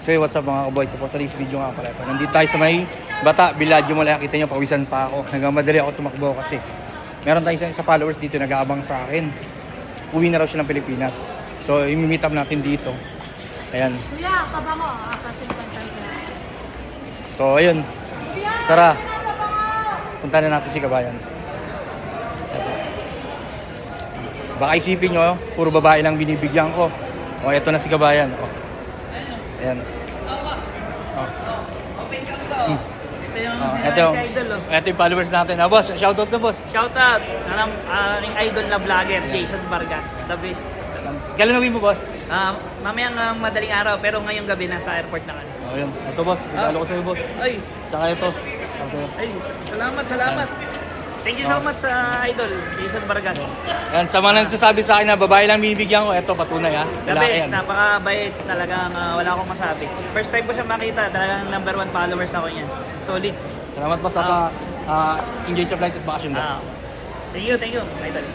So what's up mga kaboy, so for today's video nga pala ito. Nandito tayo sa may Bata, Villaggio Mall. Kita nyo, pawisan pa ako. Nagmamadali ako tumakbo kasi meron tayong isa followers dito nag-aabang sa akin. Uwi na raw siya ng Pilipinas. So i-meet up natin dito. Ayan. Kuya, pabango. Kasi So ayun. Tara. Punta na natin si Kabayan. Ito. Baka isipin nyo, puro babae lang binibigyan ko. O ito na si Kabayan. O. Ayan. Oh. Ito yung Ito si idol, oh. ito yung followers natin. Boss, shoutout na boss. Shoutout! Sana aking idol na vlogger, Jason Vargas. The best. Kailan uwi mo boss? Mamayang madaling araw, pero ngayong gabi nasa airport na kami. O yun. Ito boss, regalo ko sa'yo boss. Ay, Tsaka ito. Okay. ay, salamat. Thank you so much sa idol, Jason Vargas. Yan, sa mga nagsasabi sa akin na babae lang bibigyan ko, ito patunay ha. The Lalaki best, yan. napakabait talagang wala akong masabi. First time ko siya makita, talagang #1 followers ako niya. Solid. Salamat boss at enjoy sa flight at bakasyon boss. Thank you, idol.